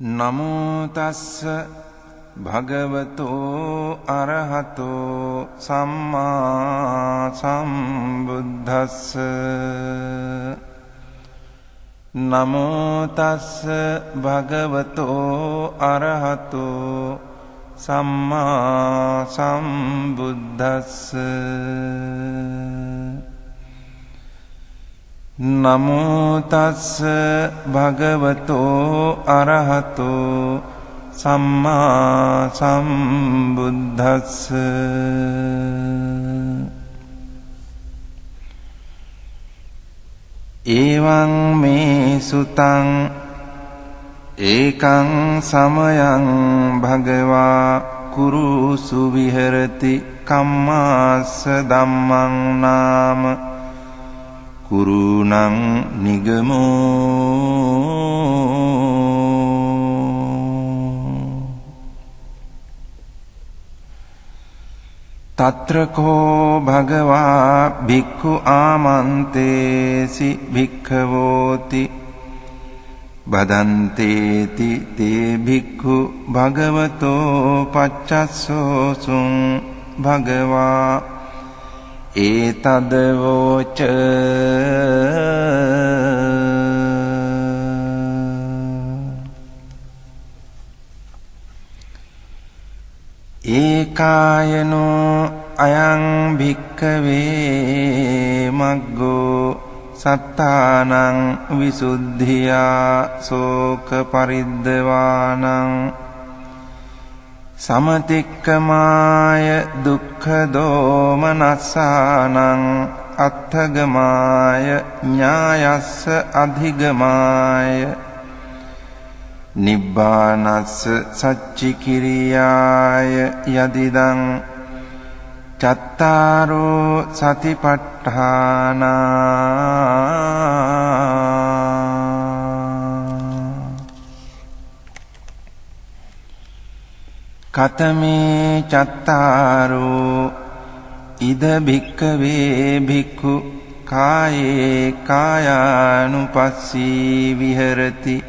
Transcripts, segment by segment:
නමෝ තස්ස භගවතෝ අරහතෝ සම්මා සම්බුද්දස්ස. නමෝ තස්ස භගවතෝ අරහතෝ සම්මා සම්බුද්දස්ස. නමෝ තස්ස භගවතෝ අරහතෝ සම්මා සම්බුද්දස්ස. එවං මේ සුතං ඒකං සමයං භගවා කුරුසු විහෙරති කම්මාස්ස ධම්මං නාම කුරුණං නිගමෝ. තත්‍රකෝ භගවා භික්ඛු ආමන්තේසි භික්ඛවෝති බදන්තේති තේ භික්ඛු භගවතෝ පච්චස්සෝසුං භගවා ඒතදවෝච. ඒකායනෝ අයං භික්ඛවේ මග්ගෝ සත්තානං විසුද්ධියා සෝක පරිද්දවානං සමතික්කමාය දුක්ඛ දෝමනස්සානං අත්ථගමාය ඥායස්ස අධිගමාය නිබ්බානස්ස සච්චිකිරියාය යදිදං චත්තාරෝ සතිපට්ඨානා. කතමේ චත්තාරෝ ඉද භික්ඛවේ භික්ඛු කායේ කායානුපස්සී විහෙරති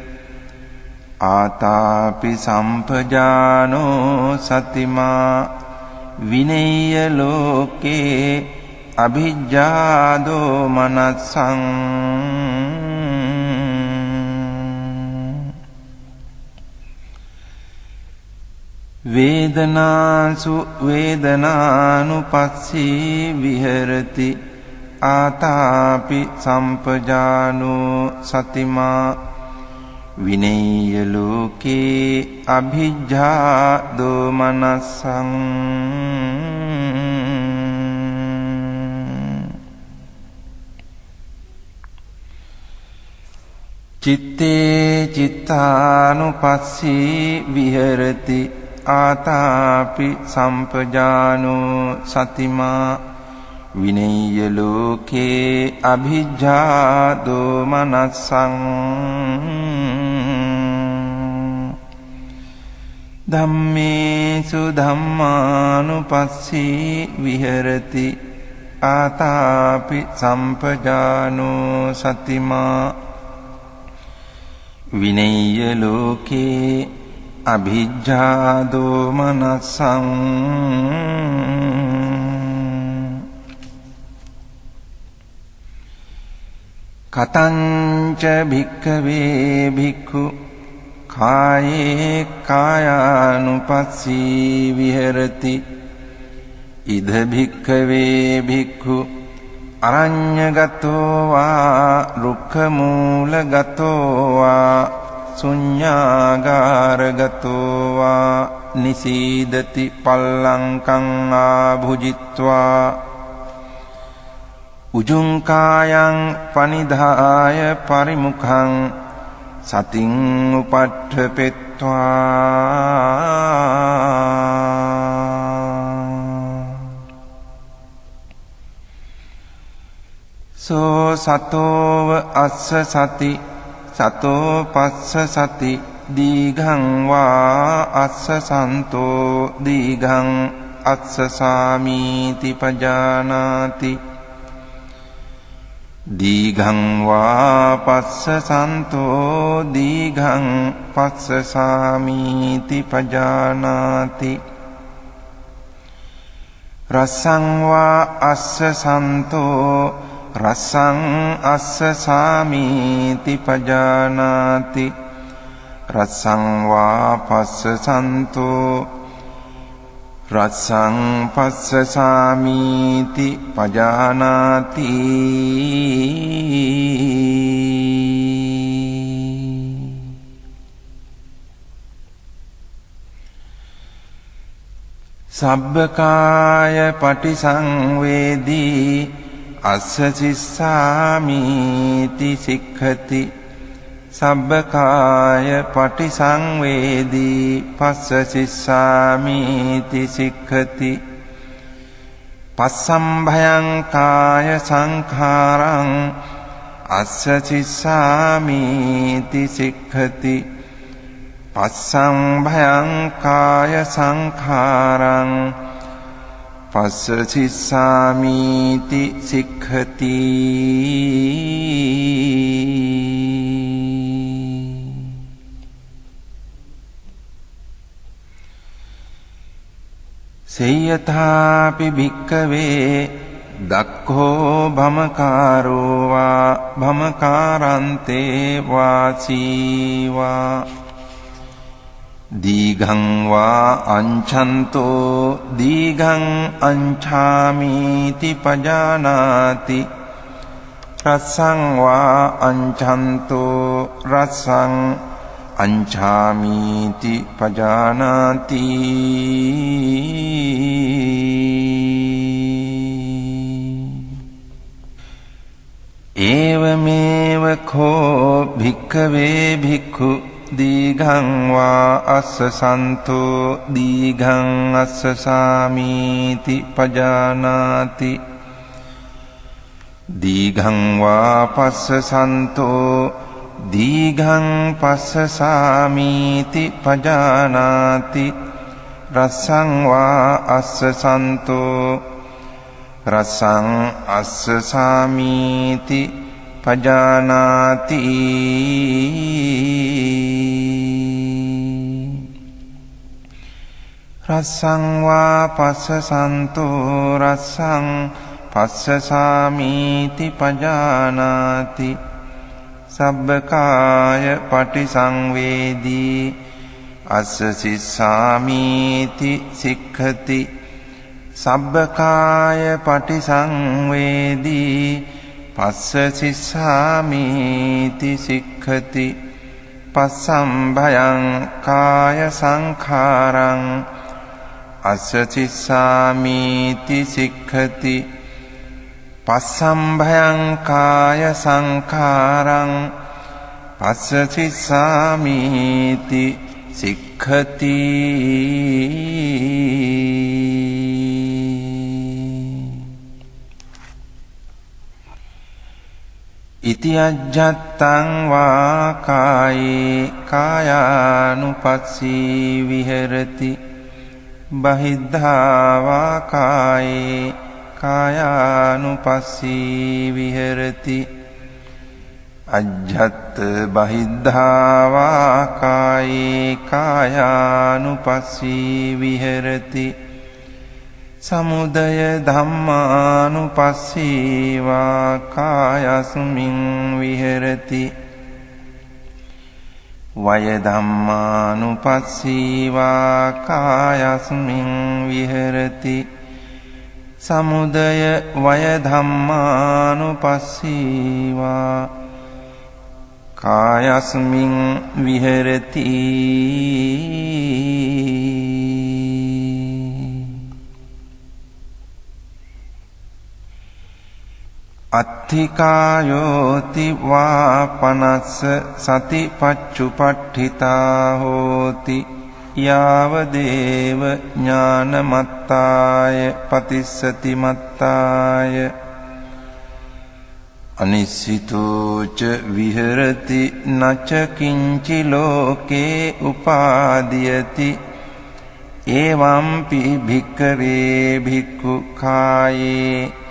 ආතාපි සම්පජානෝ සතිමා විනේය ලෝකේ අභිජ්ජාදෝ මනස්සං. වේදනාසු වේදනානුපස්සී විහෙරති ආතාපි සම්පජානෝ සතිමා විනේය ලෝකේ අභිජ්ජා දෝමනස්සං. චිත්තේ චිත්තානුපස්සී විහෙරති ආතාපි සම්පජානෝ සතිමා විනේය ලෝකේ අභිජ්ජා දෝමනස්සං. ධම්මේසු ධම්මානුපස්සී විහෙරති ආතාපි සම්පජානෝ සතිමා විනේය ලෝකේ අභිජ්ජා දෝමනස්සං. කතංච භික්ඛවේ භික්ඛු කායේ කායානුපස්සී විහෙරති ඉද භික්ඛවේ භික්ඛු අරඤ්ඤගතෝ වා රුක්ඛමූලගතෝ වා ශුඤ්ඤාගාරගතෝ වා නිසීදති පල්ලංකං ආභුජිත්වා උජුං කායං පනිධාය පරිමුඛං සතින් උපට්ඨපෙත්වා. සෝ සතෝව අස්ස සති සතෝ පස්ස සති දීඝං වා අස්ස සන්තෝ දීඝං අස්ස සාමීති පජානාති දීඝං වා පස්සසන්තෝ දීඝං පස්සසාමීති පජානාති රසං වා අස්සසන්තෝ රසං අස්සසාමීති පජානාති රසං වා පස්සසන්තෝ රසං පස්සසාමීති පජානාති සබ්බකාය පටිසංවේදී අස්ස සිස්සාමීති සික්ඛති සබ්බකාය පටිසංවේදී පස්ස සිස්සාමීති සික්ඛති පස්සම්භයං කාය සංඛාරං අස්ස සිස්සාමීති සික්ඛති පස්සම්භයං කාය සංඛාරං පස්ස සිස්සාමීති සික්ඛති සේයථාපි භික්ඛවේ දක්ඛෝ භමකාරෝ වා භමකාරන්තේ වාසීවා දීඝං වා අංඡන්තෝ දීඝං අංඡාමීති පජානාති රසං වා අංඡන්තෝ රසං අංඡාමීති පජානාති ඒවමේව කෝ භික්ඛවේ භික්ඛු දීඝං වා අස්සසන්තෝ දීඝං අස්සසාමීති පජානාති දීඝං වා පස්සසන්තෝ දීඝං පස්සසාමීති පජානාති රසං වා අස්සසන්තෝ රසං අස්සසාමීති පජානාති රසං වා පස්සසන්තෝ රසං පස්සසාමීති පජානාති සබ්බකාය පටිසංවේදී අස්ස සිස්සාමීති සික්ඛති සබ්බකාය පටිසංවේදී පස්ස සිස්සාමීති සික්ඛති පස්සම්භයං කාය සංඛාරං අස්ස සිස්සාමීති සික්ඛති පස්සම්භයං කාය සංඛාරං පස්ස සිස්සාමීති සික්ඛති ඉති අජ්ජත්තං වා කායේ කායානුපස්සී විහෙරති බහිද්ධා වා කායේ කායානුපස්සී විහෙරති අජ්ජත් බහිද්ධා වා කායේ කායානුපස්සී විහෙරති සමුදය ධම්මානුපස්සී වා කායස්මින් විහෙරති වය ධම්මානුපස්සී වා කායස්මින් විහෙරති සමුදය වය ධම්මානුපස්සී වා කායස්මින් විහෙරති අත්ථිකායෝති වා පනස්ස සතිපච්චුපට්ඨිතා හෝති යාව දේව ඥානමත්තාය පතිස්සති මත්තාය අනිසිතෝච විහෙරති නච කිංචි ලෝකේ උපාදීයති එවම්පි භික්ඛවේ භික්ඛු කායේ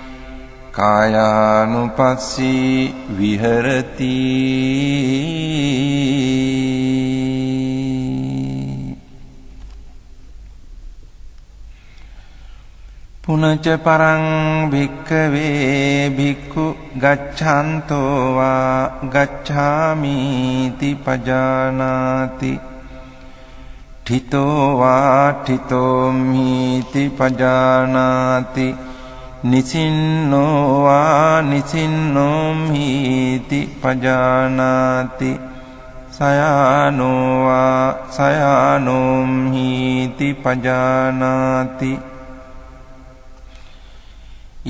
කායානුපස්සී විහෙරති පුනච පරං භික්ඛවේ භික්ඛු ගච්ඡන්තෝ වා ගච්ඡාමිති පජානාති ඨිතෝ වා ඨිතෝමිති පජානාති නිසින්නෝ වා නිසින්නෝමිති පජානාති සයානෝ වා සයානෝමිති පජානාති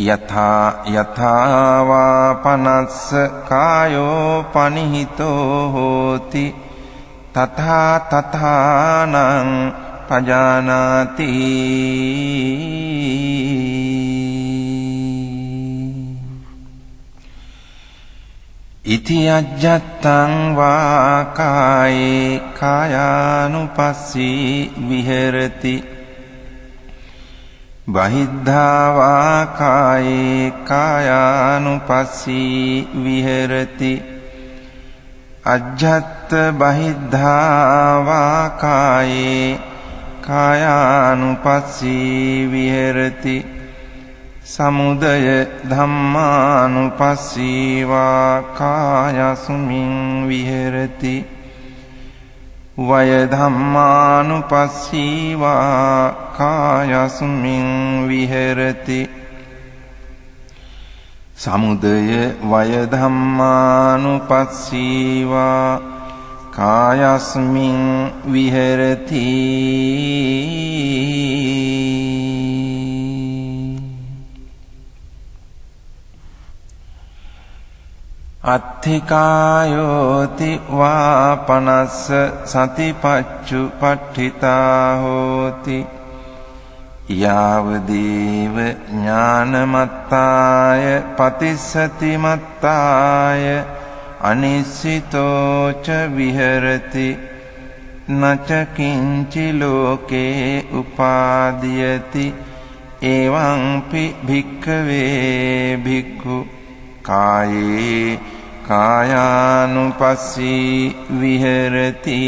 යථා යථා වා පනස්ස කායෝ පනිහිතෝ හෝති තථා තථානං පජානාති ඉති අජ්ජත්තං වා කායේ කායානුපස්සී විහෙරති බහිද්ධා වා කායේ කායානුපස්සී විහෙරති අජ්ජත් බහිද්ධා වා කායේ කායානුපස්සී විහෙරති සමුදය ධම්මානුපස්සී වා කායස්මින් විහෙරති වය ධම්මානුපස්සී වා කායස්මින් විහෙරති සමුදය වය ධම්මානුපස්සී වා කායස්මින් විහෙරති අත්ථිකායෝති වා පනස්ස සතිපච්චුපට්ඨිතා හෝති යාවදේව ඥානමත්තාය පතිස්සති මත්තාය අනිස්සිතෝ ච විහෙරති නච කිංචි ලෝකේ උපාදීයති එවං පි භික්ඛවේ භික්ඛු කායේ කායානුපස්සී විහෙරති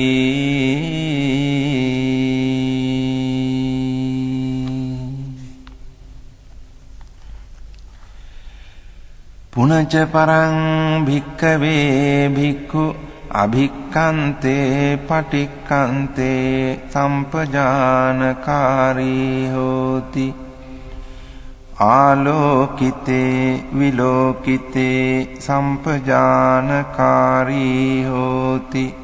පුනච පරං භික්ඛවේ භික්ඛු අභික්ඛන්තේ පටික්ඛන්තේ සම්පජානකාරී හෝති ආලෝකිතේ විලෝකිතේ සම්පජානකාරී හෝති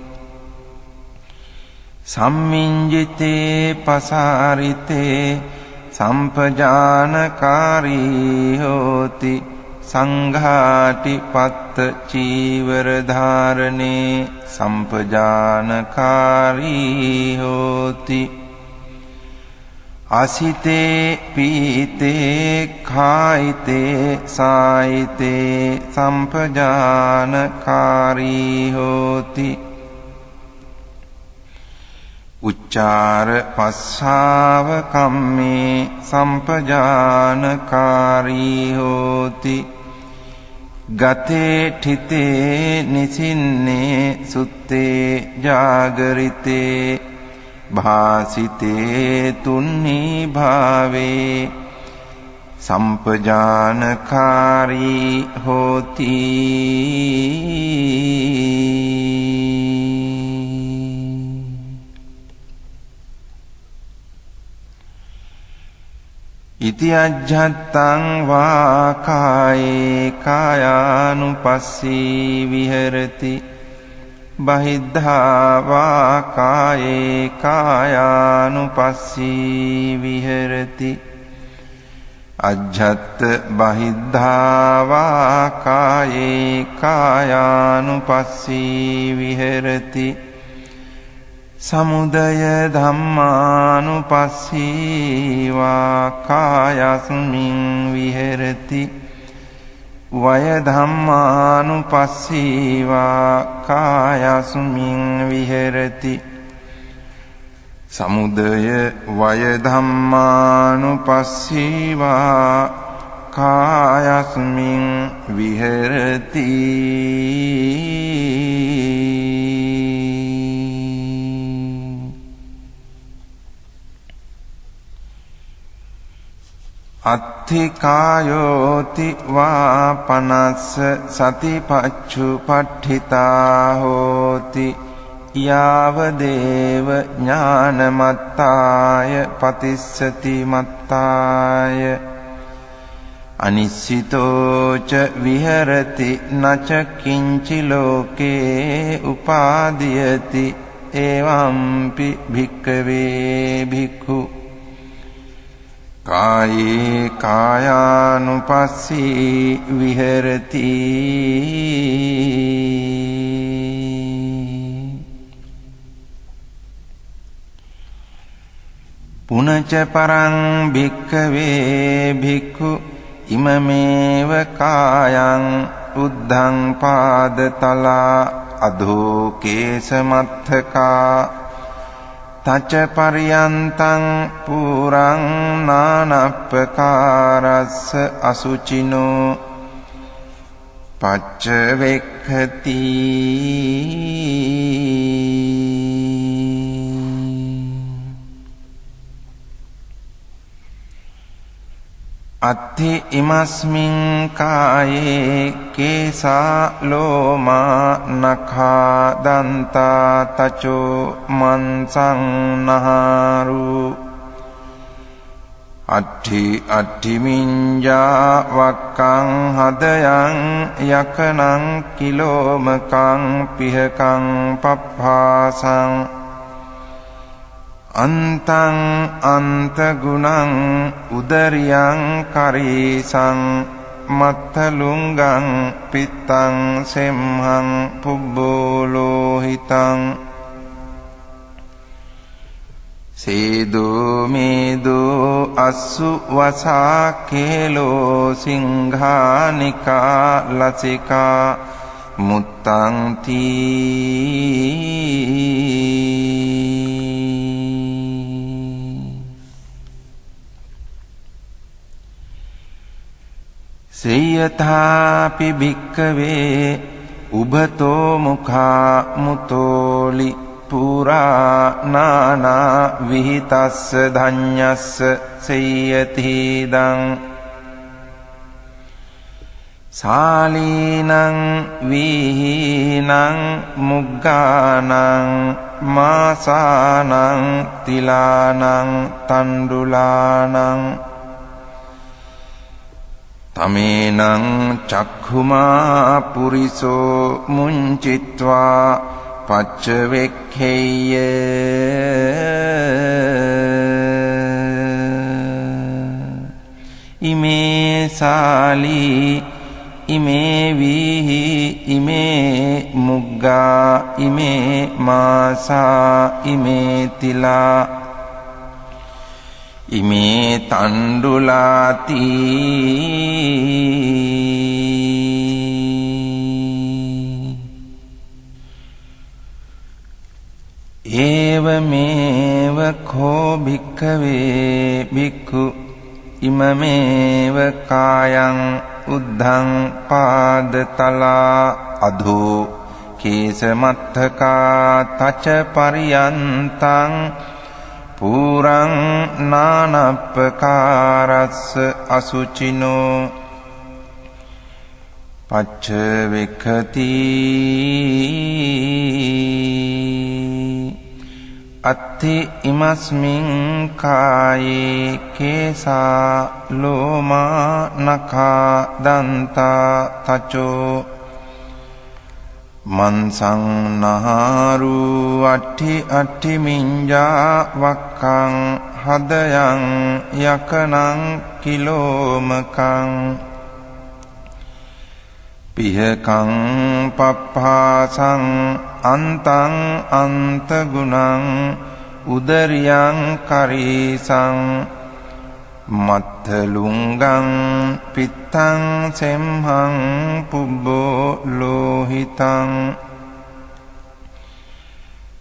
සම්මිඤ්ජිතේ පසාරිතේ සම්පජානකාරී හෝති සංඝාටි පත්ත චීවර ධාරණේ සම්පජානකාරී හෝති අසිතේ පීතේ කායිතේ සායිතේ සම්පජානකාරී හෝති උච්චාර පස්සාව කම්මේ සම්පජානකාරී හෝති ගතේ ඨිතේ නිසින්නේ සුත්තේ ජාගරිතේ භාසිතේ තුන්නි භාවේ සම්පජානකාරී හෝති ඉති අජ්ජත්තං වා කායේ කායානුපස්සී විහෙරති බහිද්ධා වා කායේ කායානුපස්සී විහෙරති අජ්ජත් බහිද්ධා වා කායේ කායානුපස්සී විහෙරති සමුදය ධම්මානුපස්සී වා කායස්මින් විහෙරති වය ධම්මානුපස්සී වා කායස්මින් විහෙරති සමුදය වය ධම්මානුපස්සී වා කායස්මින් විහෙරති අත්ථිකායෝති වා පනස්ස සතිපච්චුපට්ඨිතා හෝති යාව දේව ඥානමත්තාය පතිස්සති මත්තාය අනිස්සිතෝ ච විහෙරති නච කිංචි ලෝකේ උපාදීයති එවම්පි භික්ඛවේ භික්ඛු කායේ කායානුපස්සී විහෙරති පුනච පරං භික්ඛවේ භික්ඛු ඉමමේව කායං උද්ධං පාදතලා අධෝ කේසමත්තකා තච පරියන්තං පුරං නානප්පකාරස්ස අසුචිනෝ පච්චවෙක්ඛති අත්ථි ඉමස්මින් කායේ කේසා ලෝමා නඛා දන්තා තචෝ මන්සං නහාරු අට්ඨි මිඤ්ඤා වක්කං හදයන් යකනං කිලෝමකං පිහකං පප්පාසං අන්තං අන්තගුණං උදරියං කරීසං මත්තලුංගං පිත්තං සෙම්හං පුබ්බෝලෝහිතං සේදෝ මේදෝ අස්සු වසා කේලෝ සිංහානිකා ලසිකා මුත්තං තී සේයථාපි භික්ඛවේ උභතෝ මුඛා මුතෝලි පුරා නානා විහිතස්ස ධඤ්ඤස්ස සේයති දං සාලීනං විහීනං මුග්ගානං මාසානං තිලානං තණ්ඩුලානං තමේනං චක්ඛුමා පුරිසෝ මුංචිත්වා පච්චවෙක්ඛේය ඉමේ සාලී ඉමේ වීහි ඉමේ මුග්ගා ඉමේ මාසා ඉමේ තිලා ඉමේ තණ්ඩුලාති ඒවමේව කෝ භික්ඛවේ භික්ඛු ඉමමේව කායං උද්ධං පාදතලා අධෝ කේසමත්තකා තච පරියන්තං පුරං නානප්පකාරස්ස අසුචිනෝ පච්චවෙක්ඛති අත්ථි ඉමස්මින් කායේ කේසා ලෝමා නඛා දන්තා තචෝ මන්සං නහාරු අට්ඨි මිඤ්ඤා වක්කං හදයන් යකනං කිලෝමකං පිහකං පප්පාසං අන්තං අන්තගුණං උදරියං කරීසං මත්තලුංගං පිත්තං සෙම්හං පුබ්බෝ ලෝහිතං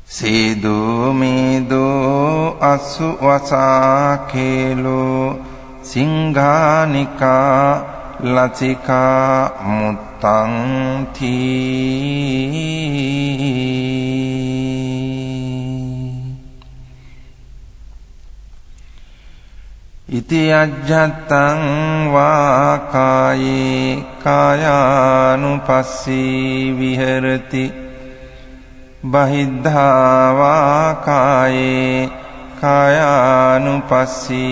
සේදෝ මේදෝ අස්සු වසා කේලෝ සිංහානිකා ලසිකා මුත්තං තී ඉති අජ්ජත්තං වා කායේ කායානුපස්සී විහෙරති බහිද්ධා වා කායේ කායානුපස්සී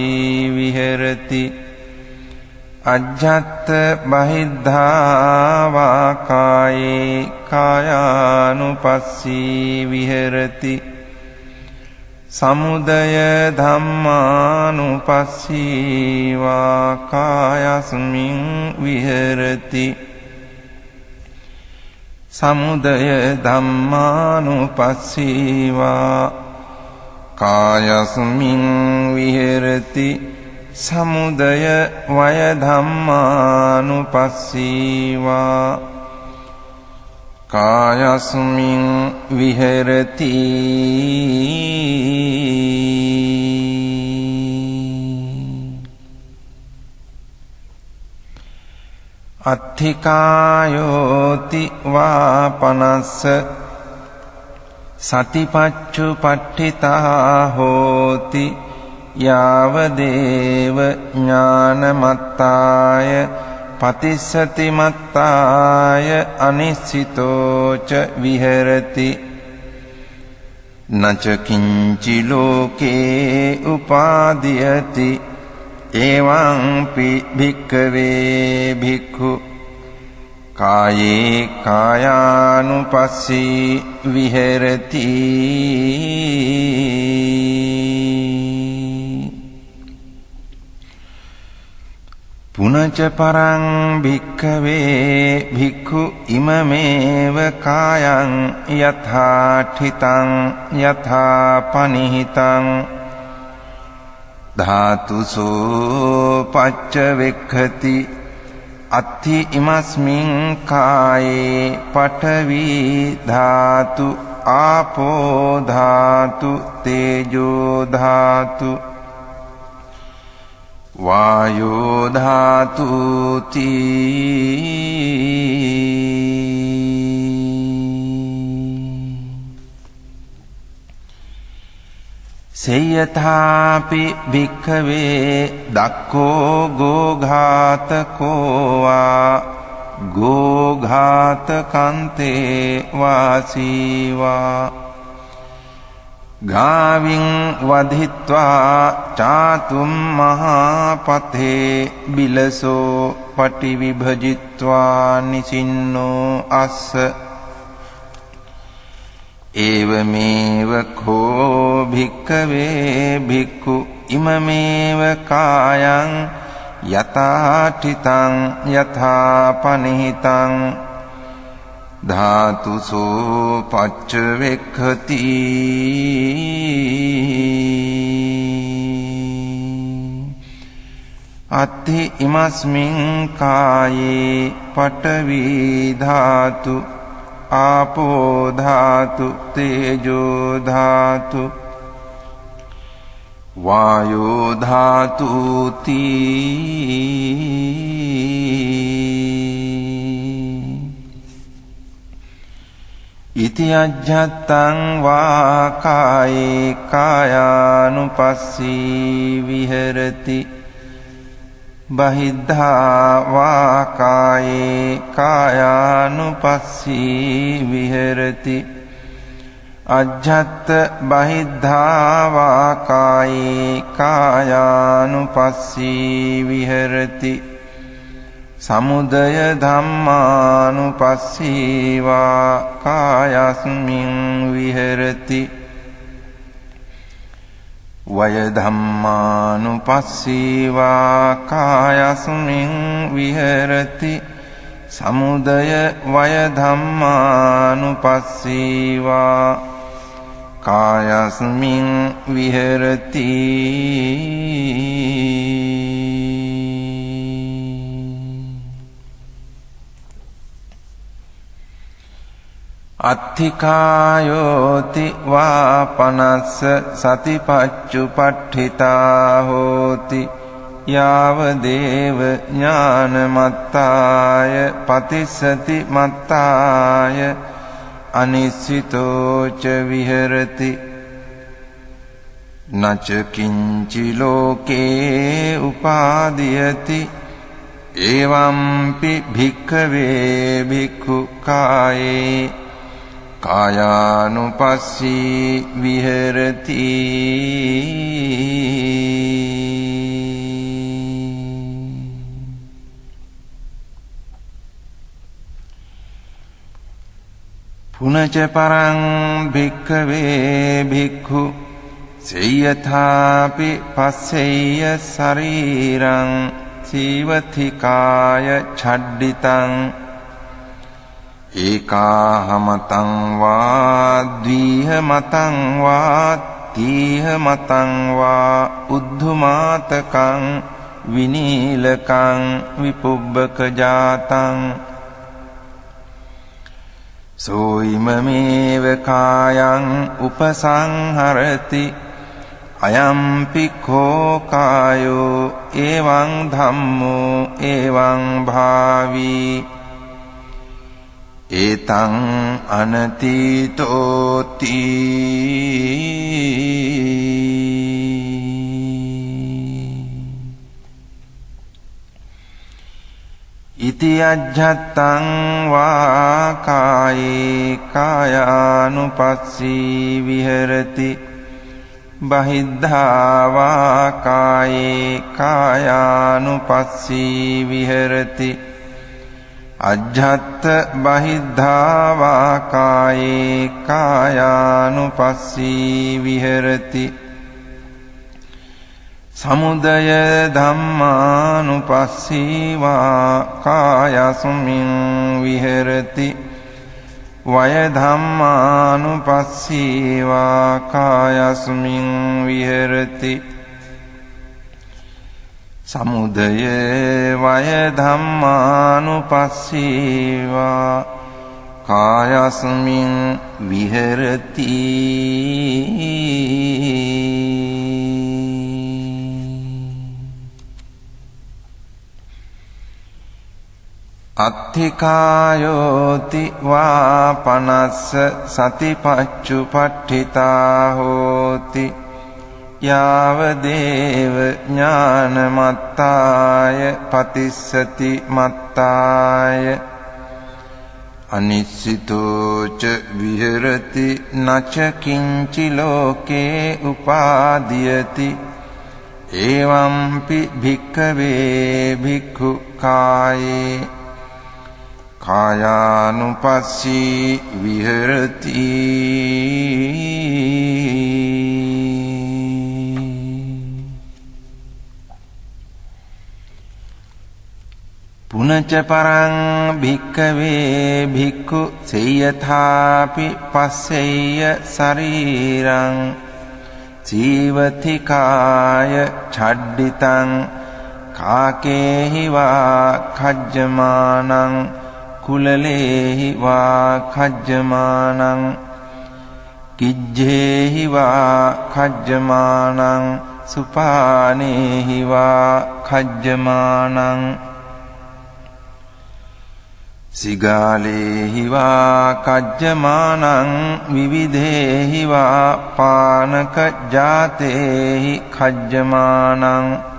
විහෙරති අජ්ජත් බහිද්ධා වා කායේ කායානුපස්සී විහෙරති සමුදය ධම්මානුපස්සී වා කායස්මින් විහෙරති සමුදය ධම්මානුපස්සී වා කායස්මින් විහෙරති සමුදය වය ධම්මානුපස්සී වා කායස්මින් විහෙරති අත්ථිකායෝති වාපනස්ස සතිපච්චුපට්ඨිතා හෝති යාවදේව ඥානමත්තාය පතිස්සති මත්තාය අනිස්සිතෝච විහෙරති නච කිංචි ලෝකේ උපාදීයති එවං පි භික්ඛවේ භික්ඛු කායේ කායානුපස්සී විහෙරති පුනච පරං භික්ඛවේ භික්ඛු ඉමමේව කායං යථාඨිතං යථාපනිහිතං ධාතුසෝ පච්චවෙක්ඛති අත්ථි ඉමස්මින් කායේ පඨවි ධාතු ආපෝ ධාතු තේජෝ ධාතු වායෝ ධාතු සේයථාපි භික්ඛවේ දක්ඛෝ ගෝඝාතකෝ වා ගෝඝාතකන්තේ වාසීවා ගාවින් වධිත්වා චාතුම් මහාපතේ බිලසෝ පටිවිභජිත්වා නිසින්නෝ අස්ස ඒවමේව කෝ භික්ඛවේ භික්ඛු ඉමමේව කායං යථාඨිතං යථාපනිහිතං ධාතුසෝ පච්චවෙක්ඛති අත්ථි ඉමස්මින් කායේ පඨවි ධාතු ආපෝ ධාතු තේජෝ ධාතු වායෝ ධාතු ඉති අජ්ජත්තං වා කායේ කායානුපස්සී විහෙරති බහිද්ධා වා කායේ කායානුපස්සී විහෙරති අජ්ජත් බහිද්ධා වා කායේ කායානුපස්සී විහෙරති සමුදය ධම්මානුපස්සී වා කායස්මින් විහෙරති වය ධම්මානුපස්සී වා කායස්මින් විහෙරති සමුදය වය ධම්මානුපස්සී වා කායස්මින් විහෙරති අත්ථිකායෝති වාපනස්ස සතිපච්චුපට්ඨිතා හෝති යාව දේව ඥානමත්තාය පතිස්සති මත්තාය අනිස්සිතෝ ච විහෙරති නච කිංචි ලෝකේ උපාදීයති එවම්පි භික්ඛවේ භික්ඛු කායේ කායානුපස්සී විහෙරති පුනච පරං භික්ඛවේ භික්ඛු සේයථාපි පස්සෙය්‍ය ශරීරං සීවතිකාය ඡඩ්ඩිතං ඒකාහමතං වා ද්විහමතං වා තීහමතං වා උද්ධමාතකං විනීලකං විපුබ්බක ජාතං සෝයිමමේව කායං උපසංහරති අයම්පි කෝ කායෝ එවං ධම්මෝ එවං භාවී ඒතං අනතීතෝති ඉති අජ්ජත්තං වා කායේ කායානුපස්සී විහෙරති බහිද්ධා වා කායේ කායානුපස්සී විහෙරති අජ්ජත් බහිද්ධා වා කායේ කායානුපස්සී විහෙරති සමුදය ධම්මානුපස්සී වා කායස්මින් විහෙරති වය ධම්මානුපස්සී වා කායස්මින් විහෙරති සමුදය වය ධම්මානුපස්සී වා කායස්මින් විහෙරති අත්ථිකායෝති වා පනස්ස සතිපච්චුපට්ඨිතා හෝති යාව දේව ඥානමත්තාය පතිස්සති මත්තාය අනිස්සිතෝ ච විහෙරති නච කිංචි ලෝකේ උපාදීයති එවම්පි භික්ඛවේ භික්ඛු කායේ කායානුපස්සී විහෙරති පුනච පරං භික්ඛවේ භික්ඛු සේයථාපි පස්සෙය්‍ය ශරීරං ජීවතිකාය ඡඩ්ඩිතං කාකේහි වා khajjamaනං කුලලේහි වා khajjamaනං කිජ්ජේහි වා khajjamaනං සුපානේහි වා khajjamaනං සිගාලේහි වා khajjamaනං විවිධේහි වා පානක ජාතේහි khajjamaනං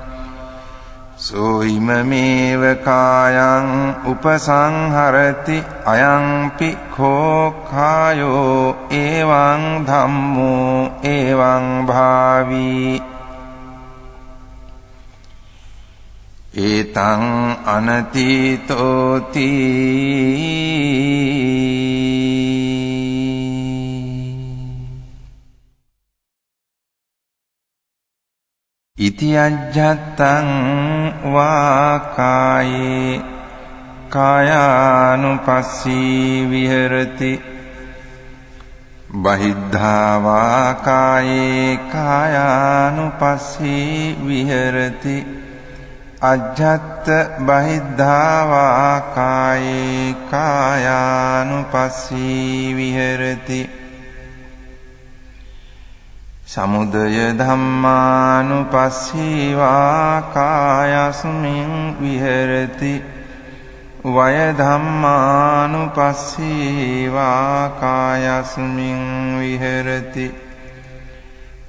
සෝයිමමේව කායං උපසංහරති අයංපි කෝ කායෝ එවං ධම්මෝ එවං භාවී ඒතං අනතීතෝති ඉති අජ්ජත්තං වා කායේ කායානුපස්සී විහෙරති බහිද්ධා වා කායේ කායානුපස්සී විහෙරති අජ්ජත් බහිද්ධා වා කායේ කායානුපස්සී විහෙරති සමුදය ධම්මානුපස්සීවා කායස්මින් විහෙරති වය ධම්මානුපස්සීවා කායස්මින් විහෙරති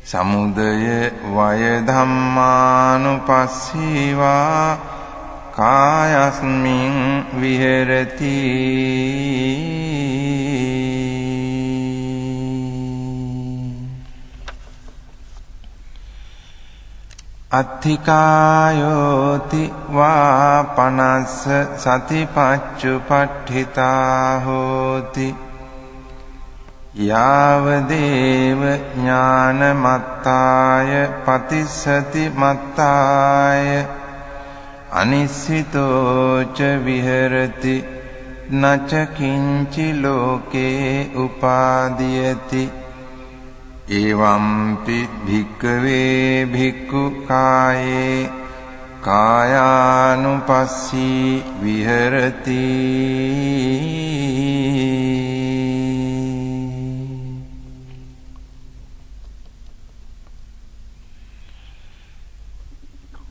සමුදය වය ධම්මානුපස්සීවා කායස්මින් විහෙරති අත්ථිකායෝති වා පනස්ස සතිපච්චුපට්ඨිතා හෝති යාවදේව ඥානමත්තාය පතිස්සති මත්තාය අනිස්සිතෝච විහෙරති නච කිංචි ලෝකේ උපාදීයති එවම්පි භික්ඛවේ භික්ඛු කායේ කායානුපස්සී විහෙරති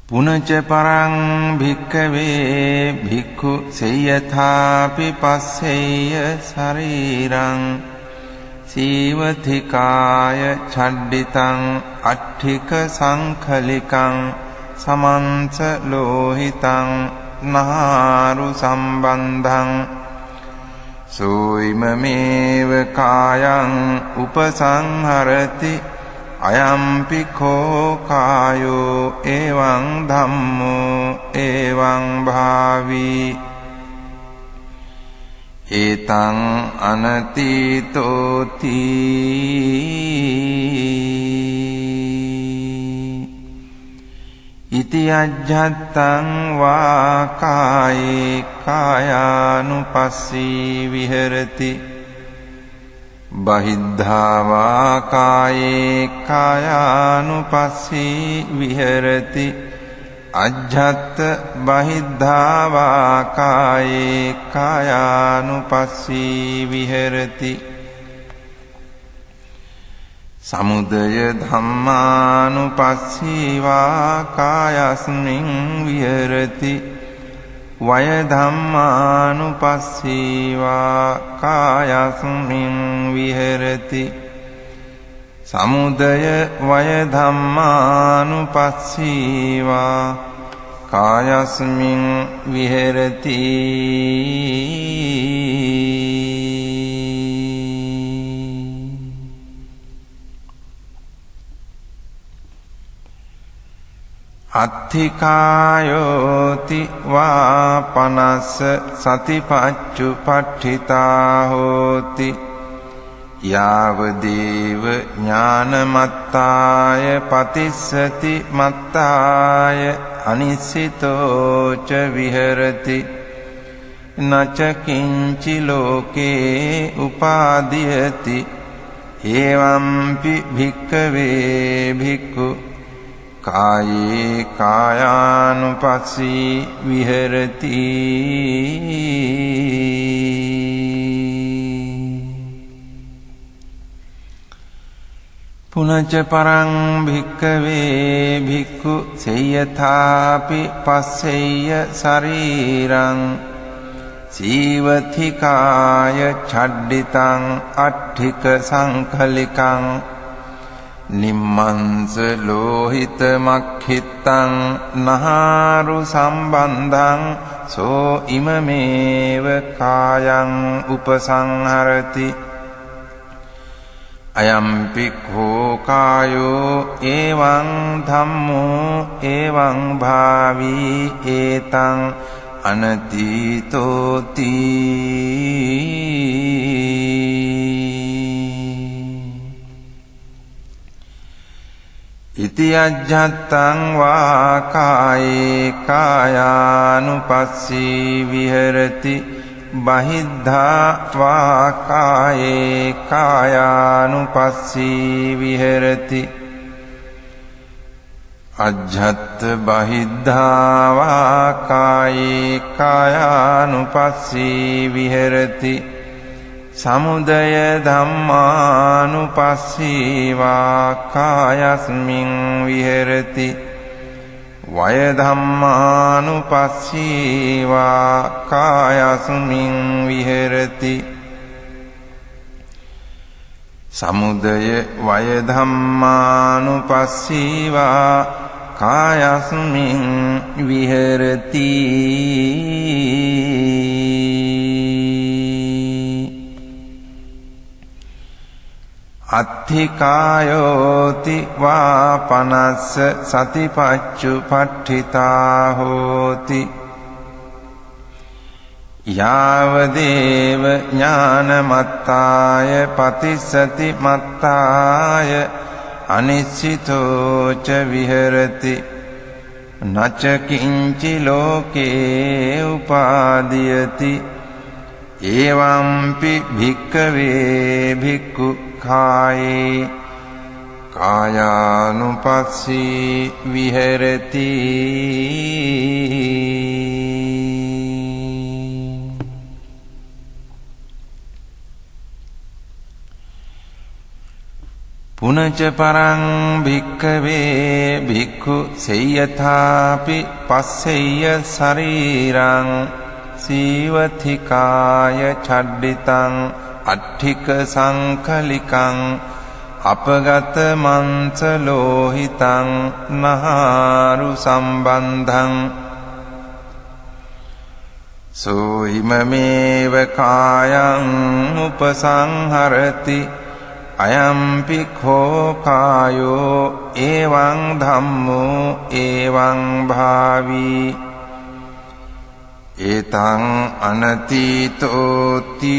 පුනච පරං භික්ඛවේ භික්ඛු සේයථාපි පස්සෙය්‍ය ශරීරං සීවතිකාය ඡඩ්ඩිතං අට්ඨික සංඛලිකං සමන්ස ලෝහිතං නහාරු සම්බන්ධං සෝයිමමේව කායං උපසංහරති අයම්පි කෝ කායෝ එවං ධම්මෝ එවං භාවී ඒතං අනතීතෝති ඉති අජ්ජත්තං වා කායේ කායානුපස්සී විහෙරති බහිද්ධා වා කායේ කායානුපස්සී විහෙරති අජ්ජත් බහිද්ධා වා කායේ කායානුපස්සී විහෙරති සමුදය ධම්මානුපස්සීවා කායස්මින් විහෙරති වය ධම්මානුපස්සීවා කායස්මින් විහෙරති සමුදය වය ධම්මානුපස්සීවා කායස්මින් විහෙරති අත්ථිකායෝති වා පනස්ස සතිපච්චුපට්ඨිතා හෝති යාවදේව ඥානමත්තාය පතිස්සති මත්තාය අනිස්සිතෝච විහෙරති නච කිංචි ලෝකේ උපාදීයති එවම්පි භික්ඛවේ භික්ඛු කායේ කායානුපස්සී විහෙරති පුනච පරං භික්ඛවේ භික්ඛු සේයථාපි පස්සෙය්‍ය ශරීරං සීවතිකාය ඡඩ්ඩිතං අට්ඨික සංඛලිකං නිම්මංස ලෝහිත මක්ඛිත්තං නහාරු සම්බන්ධං සෝ ඉමමේව කායං උපසංහරති අයම්පි කෝ කායෝ එවං ධම්මෝ එවං භාවී ඒතං අනතීතෝති ඉති අජ්ජත්තං වා කායේ කායානුපස්සී විහෙරති බහිද්ධා වා කායේ කායානුපස්සී විහෙරති අජ්ජත් බහිද්ධා වා කායේ කායානුපස්සී විහෙරති සමුදය ධම්මානුපස්සීවා කායස්මින් විහෙරති වය ධම්මානුපස්සීවා කායස්මින් විහෙරති සමුදය වය ධම්මානුපස්සීවා කායස්මින් විහෙරති අත්ථිකායෝති වා පනස්ස සතිපච්චුපට්ඨිතා හෝති යාවදේව ඥානමත්තාය පතිස්සති මත්තාය අනිශ්චිතෝ ච විහෙරති නච කිංචි ලෝකේ උපාදීයති එවම්පි භික්ඛවේ භික්ඛු කායේ කායානුපස්සී විහෙරති පුනච පරං භික්ඛවේ භික්ඛු සේයථාපි පස්සෙය්‍ය ශරීරං සීවතිකාය චඩ්ඩිතං අට්ඨික සංකලිකං අපගත මංස ලෝහිතං නහාරු සම්බන්ධං සෝයිමමේව කායං උපසංහරති අයම්පි කෝ කායෝ එවං ධම්මෝ එවං භාවී ඒතං අනතීතෝති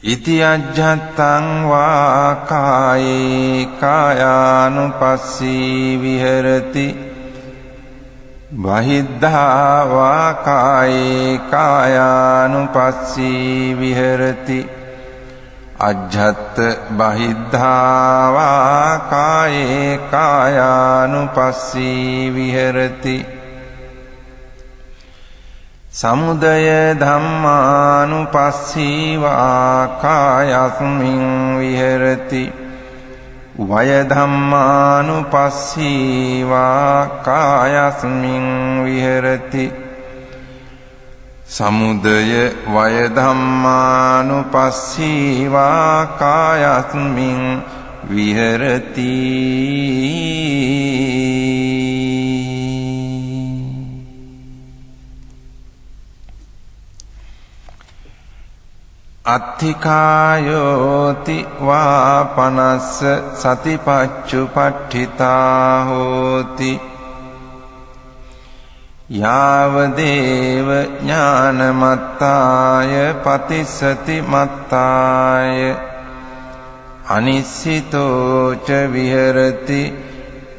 ඉති අජ්ජත්තං වා කායේ කායානුපස්සී විහෙරති බහිද්ධා වා කායේ කායානුපස්සී විහෙරති අජ්ජත් බහිද්ධා වා කායේ කායානුපස්සී විහෙරති සමුදය ධම්මානුපස්සීවා කායස්මින් විහෙරති වය ධම්මානුපස්සීවා කායස්මින් විහෙරති සමුදය වය ධම්මානුපස්සීවා කායස්මින් විහෙරති අත්ථිකායෝති වා පනස්ස සතිපච්චුපට්ඨිතා හෝති යාවදේව ඥානමත්තාය පතිස්සති මත්තාය අනිශ්චිතෝ ච විහෙරති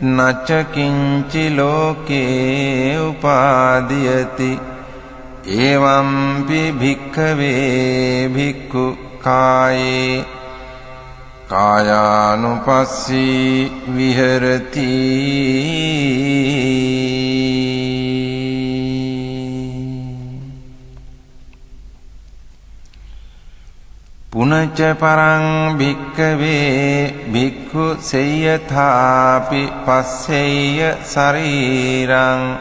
නච කිංචි ලෝකේ උපාදීයති එවම්පි භික්ඛවේ භික්ඛු කායේ කායානුපස්සී විහෙරති පුනච පරං භික්ඛවේ භික්ඛු සේයථාපි පස්සෙය්‍ය ශරීරං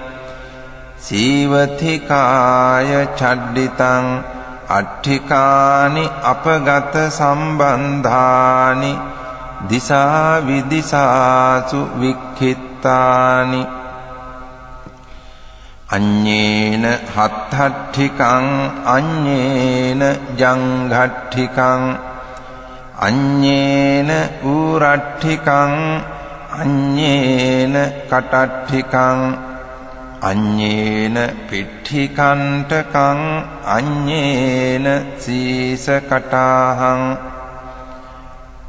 සීවතිකාය චඩ්ඩිතං අට්ඨිකානි අපගත සම්බන්ධානි දිසා විදිසාසු වික්ඛිත්තානි අඤ්ඤේන හත්ථට්ඨිකං අඤ්ඤේන ජංඝට්ඨිකං අඤ්ඤේන ඌරට්ඨිකං අඤ්ඤේන කටට්ඨිකං අඤ්ඤේන පිට්ඨිකණ්ඨකං අඤ්ඤේන සීසකටාහං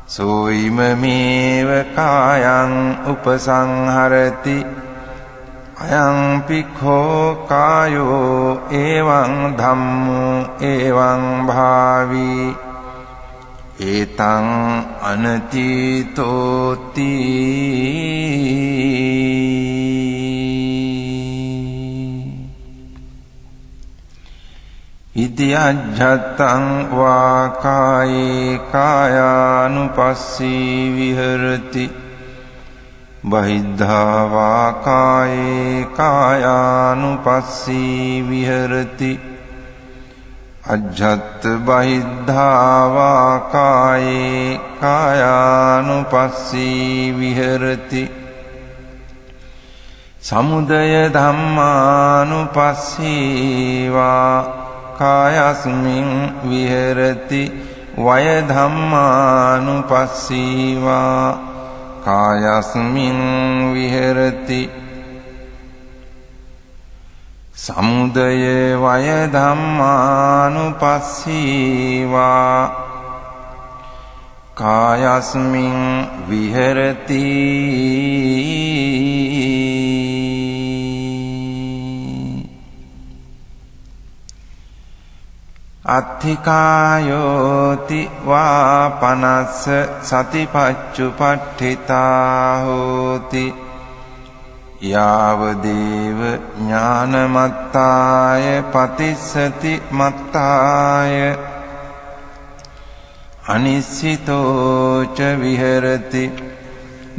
සෝයිමමේව කායං උපසංහරති අයං පික්ඛෝ කායෝ එවං ධම්මෝ එවං භාවී ඒතං අනතීතෝති ඉති අජ්ජත්තං වා කායේ කායානුපස්සී විහෙරති බහිද්ධා වා කායේ කායානුපස්සී විහෙරති අජ්ජත් බහිද්ධා වා කායේ කායානුපස්සී විහෙරති සමුදය ධම්මානුපස්සී වා කායස්මින් විහෙරති වය ධම්මානුපස්සී වා කායස්මින් විහෙරති සමුදය වය ධම්මානුපස්සී වා කායස්මින් විහෙරති අත්ථිකායෝති වා පනස්ස සතිපච්චුපට්ඨිතා හෝති යාවදේව ඥානමත්තාය පතිස්සති මත්තාය අනිස්සිතෝච විහෙරති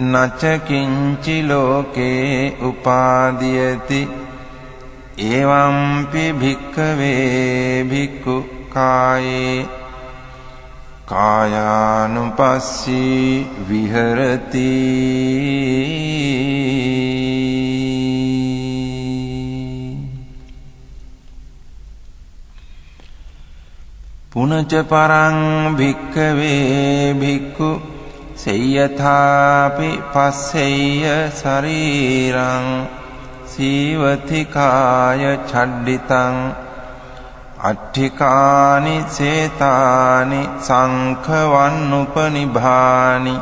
නච කිංචි ලෝකේ උපාදීයති එවම්පි භික්ඛවේ භික්ඛු කායේ කායානුපස්සී විහෙරති පුනච පරං භික්ඛවේ භික්ඛු සේයථාපි පස්සෙය්‍ය ශරීරං සීවතිකාය ඡඩ්ඩිතං අට්ඨිකානි සේතානි සංඛවන්නුපනිභානි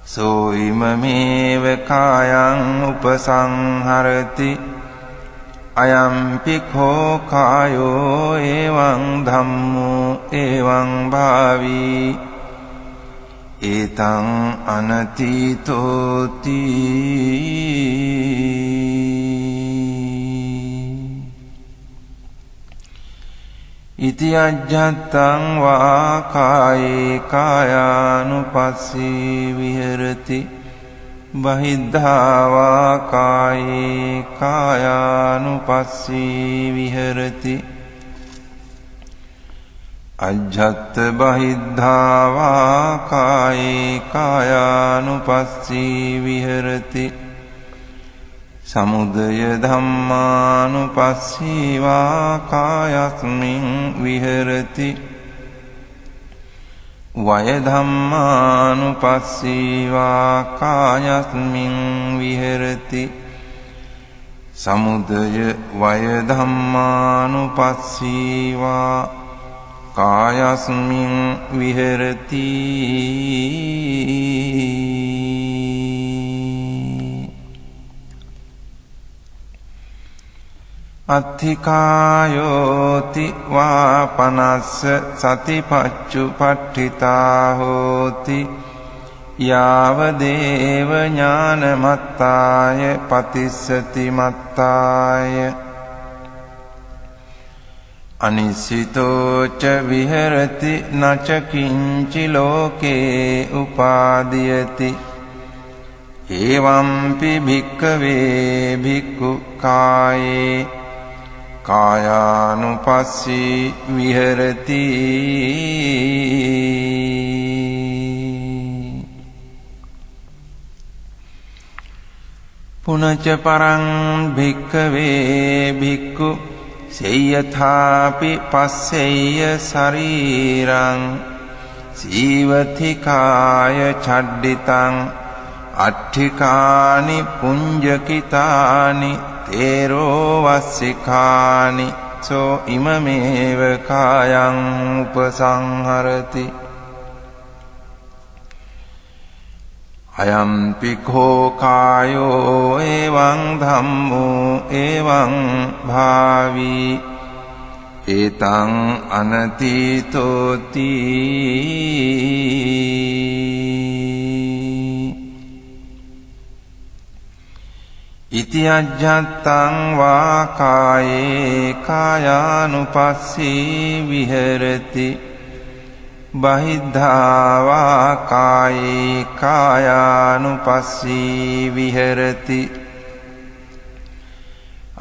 සෝයිමමේව කායං උපසංහරති අයම්පි කෝ කායෝ එවං ධම්මෝ එවං භාවී ඒතං අනතීතෝති ඉති අජ්ජත්තං වා කායේ කායානුපස්සී විහෙරති බහිද්ධා වා කායේ කායානුපස්සී විහෙරති අජ්ජත් බහිද්ධා වා කායේ කායානුපස්සී විහෙරති සමුදය ධම්මානුපස්සී වා කායස්මින් විහෙරති වය ධම්මානුපස්සී වා කායස්මින් විහෙරති සමුදය වය ධම්මානුපස්සී වා කායස්මින් විහෙරති අත්ථිකායෝති වා පනස්ස සතිපච්චුපට්ඨිතා හෝති යාවදේව ඥානමත්තාය පතිස්සති මත්තාය අනිසිතෝච විහෙරති නච කිංචි ලෝකේ උපාදීයති එවම්පි භික්ඛවේ භික්ඛු කායේ කායානුපස්සී විහෙරති පුනච පරං භික්ඛවේ භික්ඛු සේයථාපි පස්සෙය්‍ය ශරීරං සීවතිකාය ඡඩ්ඩිතං අට්ඨිකානි පුඤ්ජකිතානි තේරෝ වස්සිකානි සෝ ඉමමේව කායං උපසංහරති අයම්පි කෝ කායෝ එවං ධම්මෝ එවං භාවී ඒතං අනතීතෝති ඉති අජ්ජත්තං වා කායේ කායානුපස්සී විහෙරති බහිද්ධා වා කායේ කායානුපස්සී විහෙරති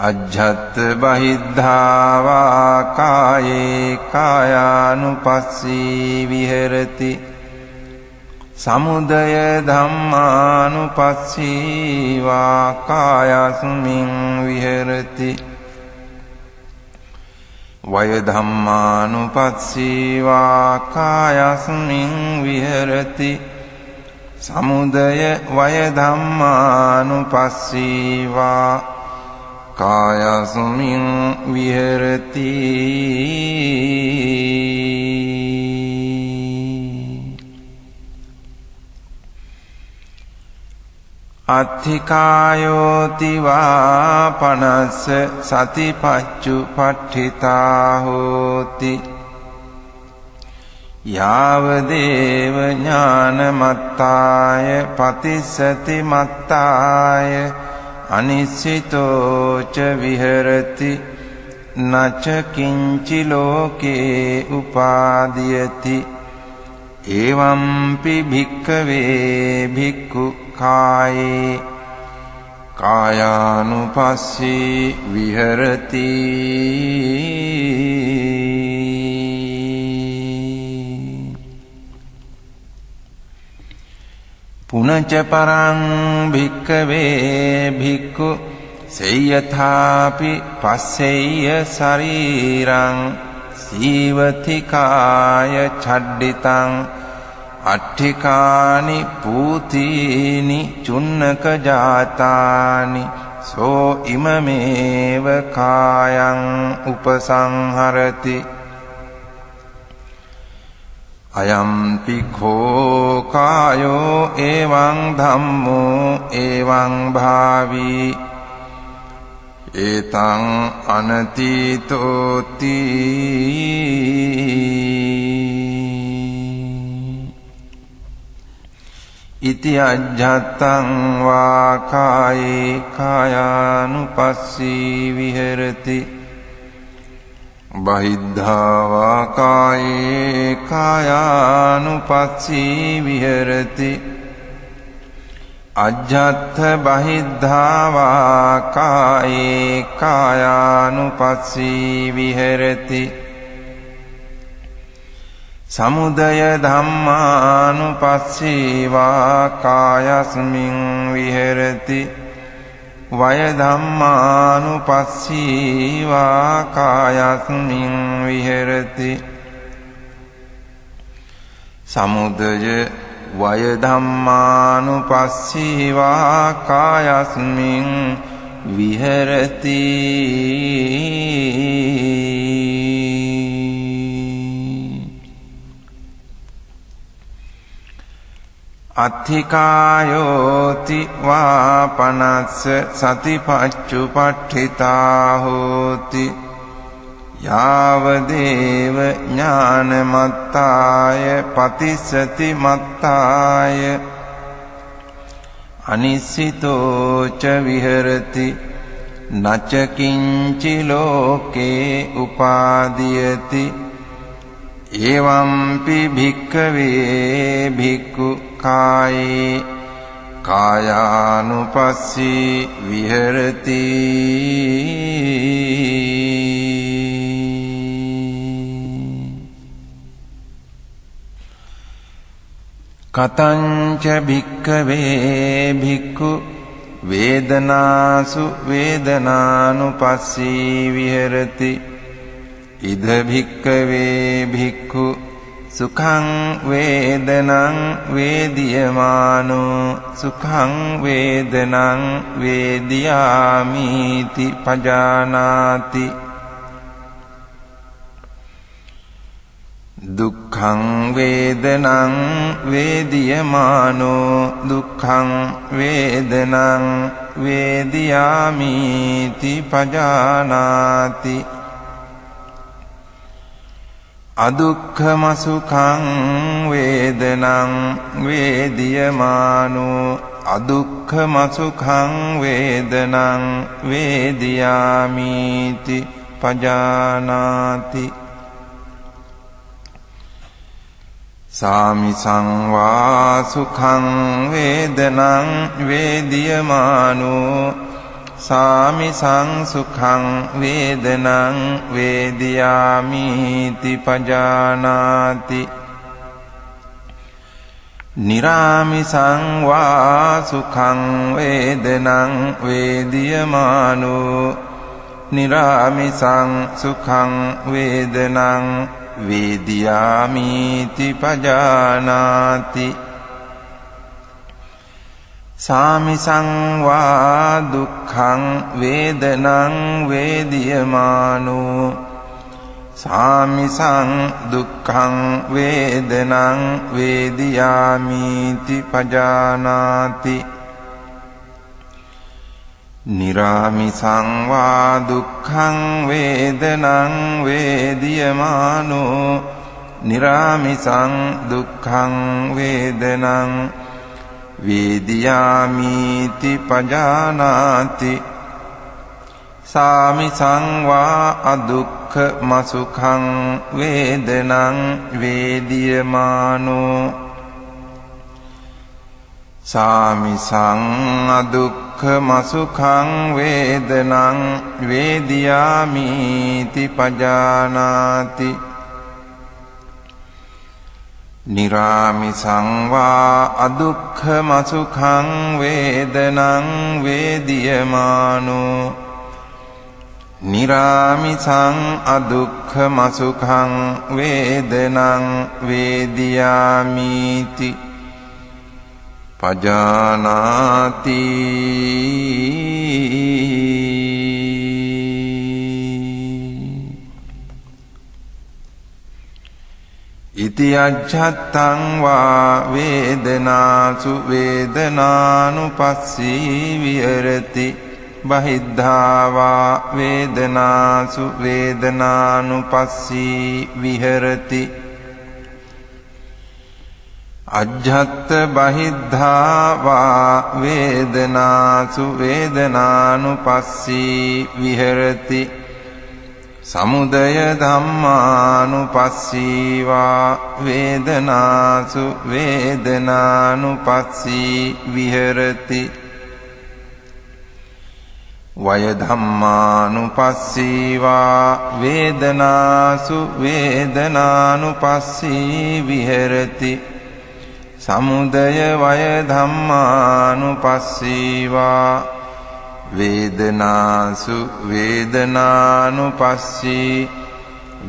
අජ්ජත් බහිද්ධා වා කායේ කායානුපස්සී විහෙරති සමුදය ධම්මානුපස්සී වා කායස්මින් විහෙරති වය ධම්මානුපස්සී වා කායස්මින් විහෙරති සමුදය වය ධම්මානුපස්සී වා කායස්මින් විහෙරති අත්ථිකායෝති වා පනස්ස සතිපච්චුපට්ඨිතා හෝති යාව දේව ඥානමත්තාය පතිස්සති මත්තාය අනිස්සිතෝ ච විහෙරති නච කිංචි ලෝකේ උපාදීයති එවම්පි භික්ඛවේ භික්ඛු කායේ කායානුපස්සී විහෙරති පුනච පරං භික්ඛවේ භික්ඛු සේයථාපි පස්සෙය්‍ය ශරීරං සීවති කාය ඡඩ්ඩිතං අට්ඨිකානි පූතීනි චුන්නක ජාතානි සෝ ඉමමේව කායං උපසංහරති අයම්පි කෝ කායෝ එවං ධම්මෝ එවං භාවී ඒතං අනතීතෝති ඉති අජ්ජත්තං වා කායේ කායානුපස්සී විහෙරති බහිද්ධා වා කායේ කායානුපස්සී විහෙරති අජ්ජත්ථ බහිද්ධා වා කායේ කායානුපස්සී විහෙරති සමුදය ධම්මානුපස්සී වා කායස්මින් විහෙරති වය ධම්මානුපස්සී වා කායස්මින් විහෙරති සමුදය වය ධම්මානුපස්සී වා කායස්මින් විහෙරති අත්ථිකායෝති වා පනස්ස සතිපච්චුපට්ඨිතා හෝති යාව දේව ඥානමත්තාය පතිස්සති මත්තාය අනිස්සිතෝ ච විහෙරති නච කිංචි ලෝකේ උපාදීයති එවම්පි භික්ඛවේ භික්ඛු කායේ කායානුපස්සී විහෙරති කතංච භික්ඛවේ භික්ඛු වේදනාසු වේදනානුපස්සී විහෙරති ඉද භික්ඛවේ භික්ඛු සුඛං වේදනං වේදියමානෝ සුඛං වේදනං වේදියාමිති පජානාති දුක්ඛං වේදනං වේදියමානෝ දුක්ඛං වේදනං වේදියාමිති පජානාති අදුක්ඛම සුඛං වේදනං වේදියමානෝ අදුක්ඛම සුඛං වේදනං වේදියාමිති පජානාති සාමිසං වා සුඛං වේදනං වේදියමානෝ සාමිසං සුඛං වේදනං වේදියාමිති පජානාති නිරාමිසං වා සුඛං වේදනං වේදියමානෝ නිරාමිසං සුඛං වේදනං වේදියාමිති පජානාති සාමිසං වා දුක්ඛං වේදනං වේදියමානෝ සාමිසං දුක්ඛං වේදනං වේදියාමිති පජානාති නිරාමිසං වා දුක්ඛං වේදනං වේදියමානෝ නිරාමිසං දුක්ඛං වේදනං වේදියාමිති පජානාති සාමිසං වා අදුක්ඛම සුඛං වේදනං වේදියමානෝ සාමිසං අදුක්ඛම සුඛං වේදනං වේදියාමිති පජානාති නිරාමිසං වා අදුක්ඛම සුඛං වේදනං වේදියමානෝ නිරාමිසං අදුක්ඛම සුඛං වේදනං වේදියාමිති පජානාති ඉති අජ්ජත්තං වා වේදනාසු වේදනානුපස්සී විහෙරති බහිද්ධා වා වේදනාසු වේදනානුපස්සී විහෙරති අජ්ජත්ත බහිද්ධා වා වේදනාසු වේදනානුපස්සී විහෙරති සමුදය ධම්මානුපස්සී වා වේදනාසු වේදනානුපස්සී විහෙරති වය ධම්මානුපස්සී වා වේදනාසු වේදනානුපස්සී විහෙරති සමුදය වය ධම්මානුපස්සී වා වේදනාසු වේදනානුපස්සී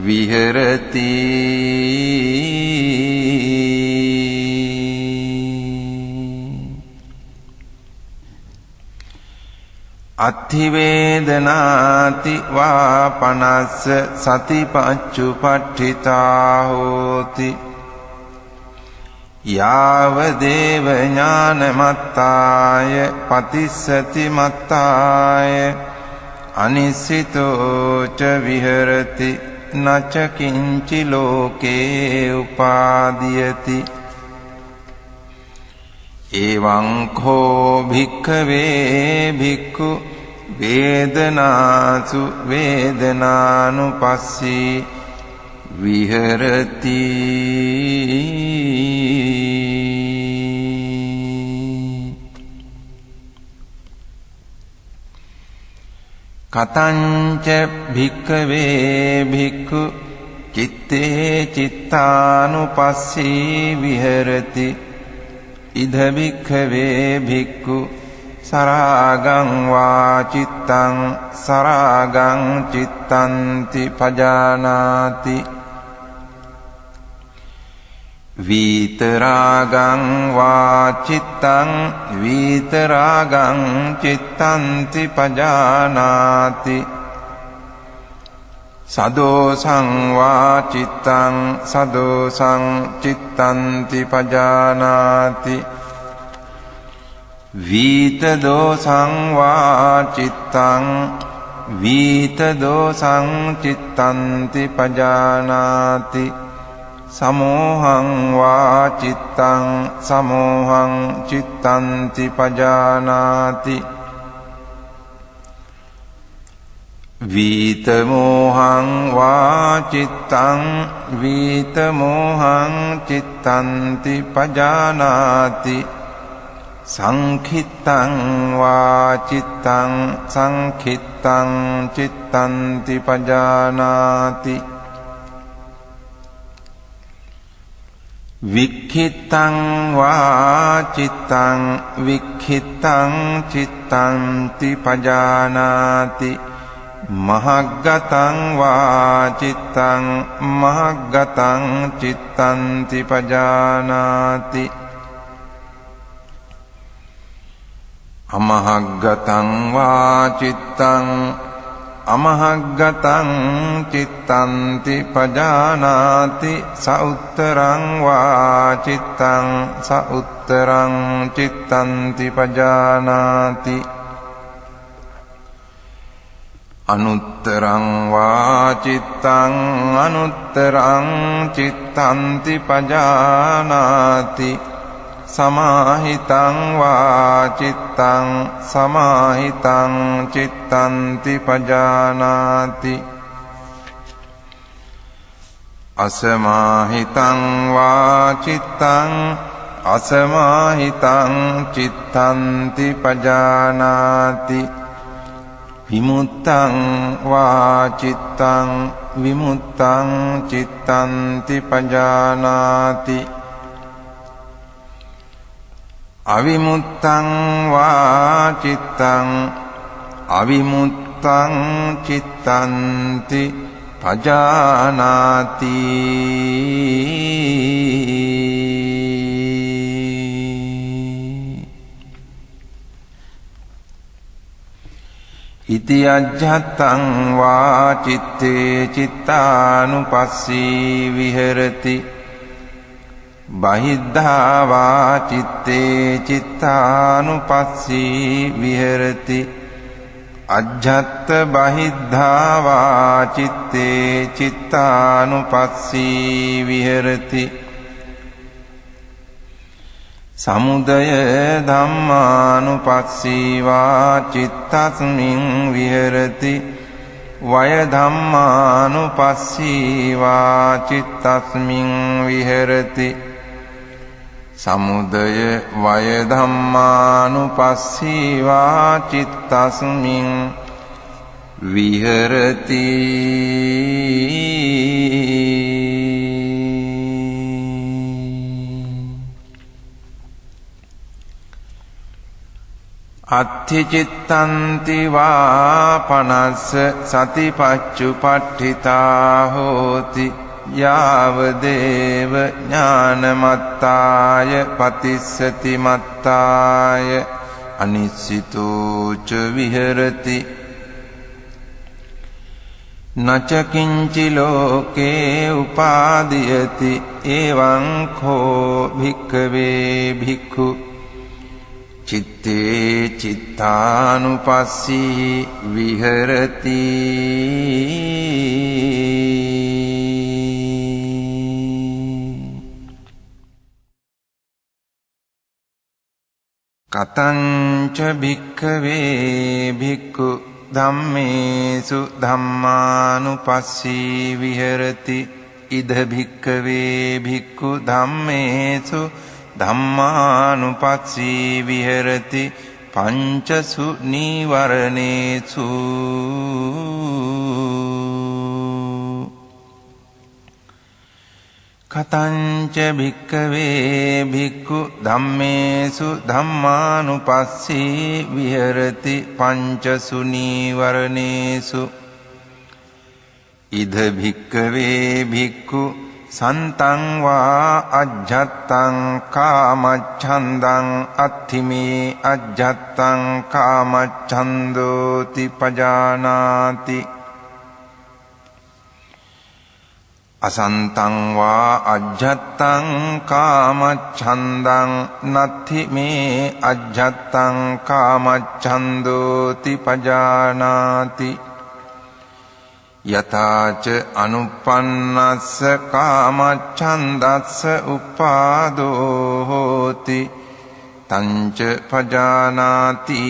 විහෙරති අත්ථි වේදනාති වා පනස්ස සතිපච්චුපට්ඨිතා හෝති යාව දේව ඥානමත්තාය පතිස්සති මත්තාය අනිසිතෝ ච විහෙරති නච කිංචි ලෝකේ උපාදීයති එවං කෝ භික්ඛවේ භික්ඛු වේදනාසු වේදනානුපස්සී විහෙරති කතංච භික්ඛවේ භික්ඛු චිත්තේ චිත්තානුපස්සී විහෙරති ඉද භික්ඛවේ භික්ඛු සරාගං වා චිත්තං සරාගං චිත්තන්ති පජානාති විතරාගං වා චිත්තං විතරාගං චිත්තන්ති පජානාති සදෝසං වා චිත්තං සදෝසං චිත්තන්ති පජානාති විත දෝසං වා චිත්තං වීත දෝසං චිත්තන්ති පජානාති සමෝහං වා චිත්තං සමෝහං චිත්තන්ති පජානාති වීත මෝහං වා චිත්තං වීත මෝහං චිත්තන්ති පජානාති සංඛිත්තං වා චිත්තං සංඛිත්තං චිත්තන්ති පජානාති වික්ඛිත්තං වා චිත්තං වික්ඛිත්තං චිත්තන්ති පජානාති මහග්ගතං වා චිත්තං මහග්ගතං චිත්තන්ති පජානාති අමහග්ගතං වා චිත්තං අමහග්ගතං චිත්තන්ති පජානාති සඋත්තරං වා චිත්තං සඋත්තරං චිත්තන්ති පජානාති අනුත්තරං වා චිත්තං අනුත්තරං චිත්තන්ති පජානාති සමාහිතං වා චිත්තං සමාහිතං චිත්තන්ති පජානාති අසමාහිතං වා චිත්තං අසමාහිතං චිත්තන්ති පජානාති විමුත්තං වා චිත්තං විමුත්තං චිත්තන්ති පජානාති අවිමුත්තං වා චිත්තං අවිමුත්තං චිත්තන්ති පජානාති ඉති අජ්ජත්තං වා චිත්තේ චිත්තානුපස්සී විහෙරති බහිද්ධා වා චිත්තේ චිත්තානුපස්සී විහෙරති අජ්ජත්ත බහිද්ධා වා චිත්තේ චිත්තානුපස්සී විහෙරති සමුදය ධම්මානුපස්සී වා චිත්තස්මින් විහෙරති වය ධම්මානුපස්සී වා චිත්තස්මින් විහෙරති සමුදය වය ධම්මානුපස්සී වා චිත්තස්මින් විහෙරති අත්ථි චිත්තන්ති වා පනස්ස සතිපච්චුපට්ඨිතා හෝති යාව දේව ඥානමත්තාය පතිස්සති මත්තාය අනිස්සිතෝ ච විහෙරති නච කිංචි ලෝකේ උපාදීයති එවං කෝ භික්ඛවේ භික්ඛු චිත්තේ චිත්තානුපස්සී විහෙරති කතංච භික්ඛවේ භික්ඛු ධම්මේසු ධම්මානුපස්සී විහෙරති ඉද භික්ඛවේ භික්ඛු ධම්මේසු ධම්මානුපස්සී විහෙරති පංචසු නීවරණේසු කතංච භික්ඛවේ භික්ඛු ධම්මේසු ධම්මානුපස්සී විහෙරති පංචසු නීවරණේසු ඉද භික්ඛවේ භික්ඛු සන්තං වා අජ්ජත්තං කාමච්ඡන්දං අත්ථිමේ අජ්ජත්තං කාමච්ඡන්දෝති පජානාති අසන්තං වා අජ්ජත්තං කාමච්ඡන්දං නත්ථිමේ අජ්ජත්තං කාමච්ඡන්දෝති පජානාති යථාච අනුප්පන්නස්ස කාමච්ඡන්දස්ස උපාදෝ හෝති තංච පජානාති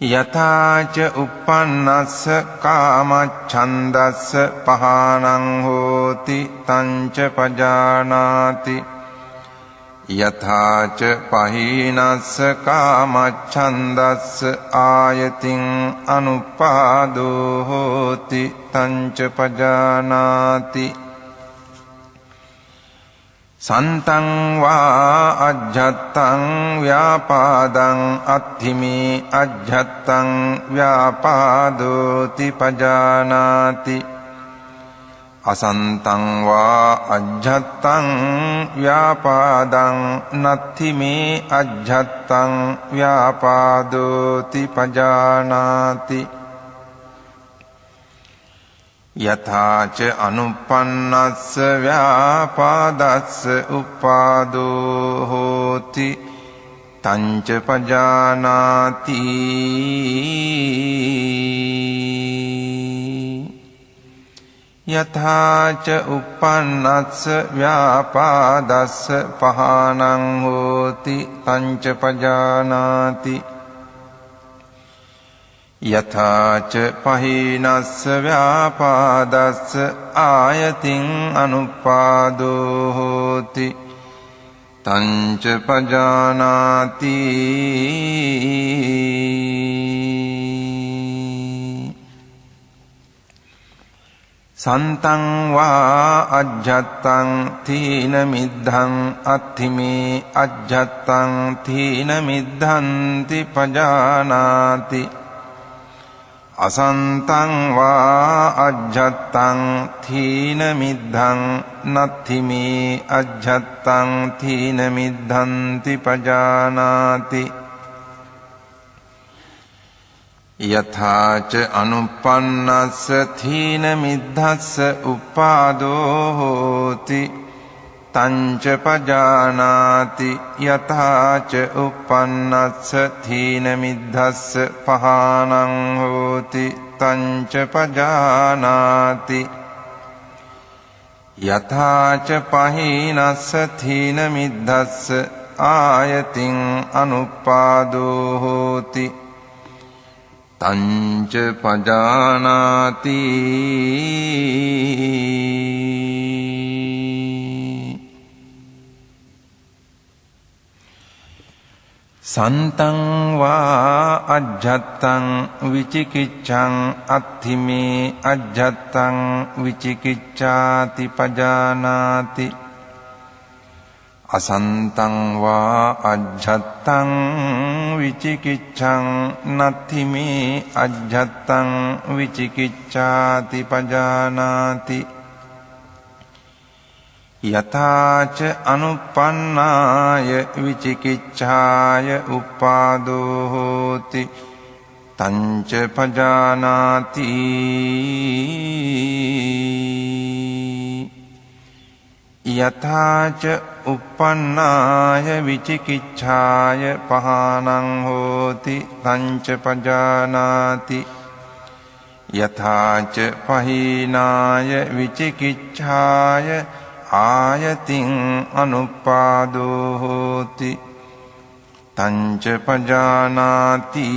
යථාච uppannස්ස කාමච්ඡන්දස්ස පහානං හෝති තංච පජානාති යථාච පහීනස්ස කාමච්ඡන්දස්ස ආයතින් අනුපාදෝ හෝති තංච පජානාති සන්තං වා අජ්ජත්තං ව්‍යාපාදං අත්ථිමේ අජ්ජත්තං ව්‍යාපාදෝති පජානාති අසන්තං වා අජ්ජත්තං ව්‍යාපාදං නත්ථිමේ අජ්ජත්තං ව්‍යාපාදෝති පජානාති යථාච අනුප්පන්නස්ස ව්‍යාපාදස්ස උපාදෝ හෝති තංච පජානාති යථාච uppannස්ස ව්‍යාපාදස්ස පහානං හෝති තංච පජානාති යථාච පහීනස්ස ව්‍යාපාදස්ස ආයතින් අනුපාදෝ හෝති තංච පජානාති සන්තං වා අජ්ජත්තං තීන මිද්ධං අත්ථිමේ අජ්ජත්තං තීන මිද්ධන්ති පජානාති අසන්තං වා අජ්ජත්තං තීන මිද්ධං නත්ථිමේ අජ්ජත්තං තීන මිද්ධන්ති පජානාති යථාච අනුප්පන්නස්ස තීන මිද්ධස්ස උපාදෝ හෝති තංච පජානාති යථාච uppannස්ස තීන මිද්ධස්ස පහානං හෝති තංච පජානාති යථාච පහීනස්ස තීන මිද්ධස්ස ආයතින් අනුපාදෝ හෝති තංච පජානාති සන්තං වා අජ්ජත්තං විචිකිච්ඡං අත්ථිමේ අජ්ජත්තං විචිකිච්ඡාති පජානාති අසන්තං වා අජ්ජත්තං විචිකිච්ඡං නත්ථිමේ අජ්ජත්තං විචිකිච්ඡාති පජානාති යථාච අනුප්පන්නාය විචිකිච්ඡාය උපාදෝ හෝති තංච පජානාති යථාච uppannāya vicikicchāya pahānaṁ hoti tañca pajānāti yathāca pahīnāya vicikicchāya āyatiṁ anuppādō hoti tañca pajānāti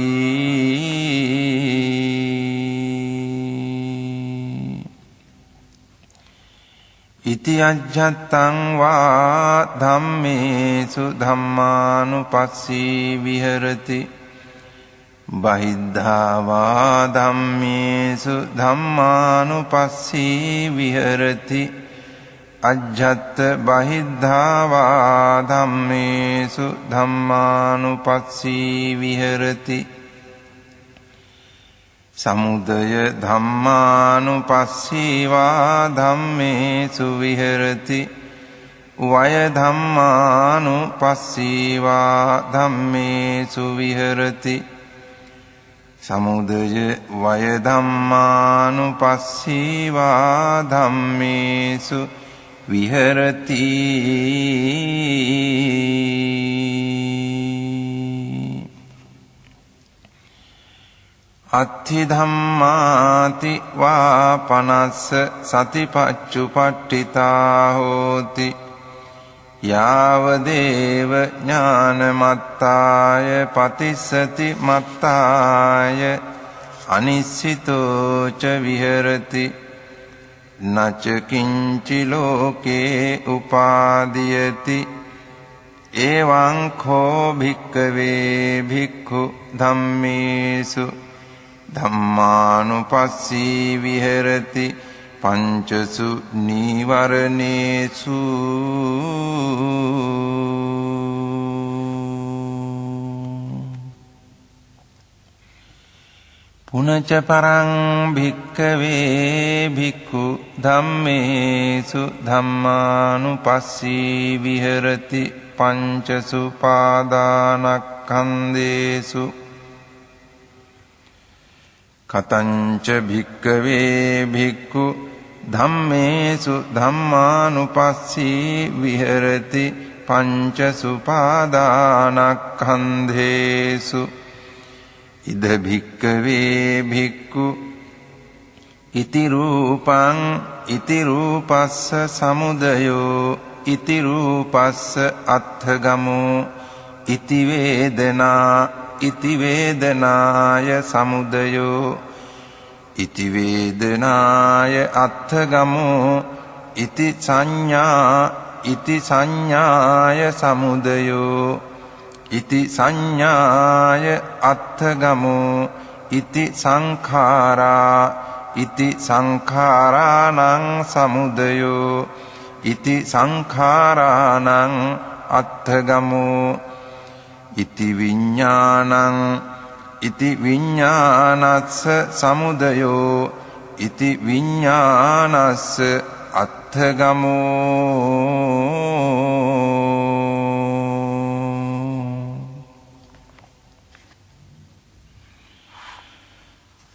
ඉති අජ්ජත්තං වා ධම්මේසු ධම්මානුපස්සී විහෙරති බහිද්ධා වා ධම්මේසු ධම්මානුපස්සී විහෙරති අජ්ජත්ත බහිද්ධා වා ධම්මේසු ධම්මානුපස්සී විහෙරති සමුදය ධම්මානුපස්සීවා ධම්මේසු විහෙරති වය ධම්මානුපස්සීවා ධම්මේසු විහෙරති සමුදය වය ධම්මානුපස්සීවා ධම්මේසු විහෙරති අත්ථි ධම්මාති වා පනස්ස සතිපච්චුපට්ඨිතා හෝති යාව දේව ඥානමත්තාය පතිස්සති මත්තාය අනිස්සිතෝ ච විහෙරති නච කිංචි ලෝකේ උපාදීයති එවං කෝ භික්ඛවේ භික්ඛු ධම්මේසු ධම්මානුපස්සී විහෙරති පංචසු නීවරණේසු පුනච පරං භික්ඛවේ භික්ඛු ධම්මේසු ධම්මානුපස්සී විහෙරති පංචසු පාදානක්ඛන්දේසු කතංච භික්ඛවේ භික්ඛු ධම්මේසු ධම්මානුපස්සී විහෙරති පංචසු පාදානක්ඛන්දේසු ඉද භික්ඛවේ භික්ඛු ඉති රූපං ඉති රූපස්ස සමුදයෝ ඉති රූපස්ස අත්ථගමෝ ඉති වේදනා ඉති වේදනාය සමුදයෝ ඉති වේදනාය අත්ථගමෝ ඉති සංඥාය සමුදයෝ ඉති සංඥාය අත්ථගමෝ ඉති සංඛාරා ඉති සංඛාරාණං සමුදයෝ ඉති සංඛාරාණං අත්ථගමෝ ඉති විඤ්ඤාණං ඉති විඤ්ඤාණස්ස සමුදයෝ ඉති විඤ්ඤාණස්ස අත්ථගමෝ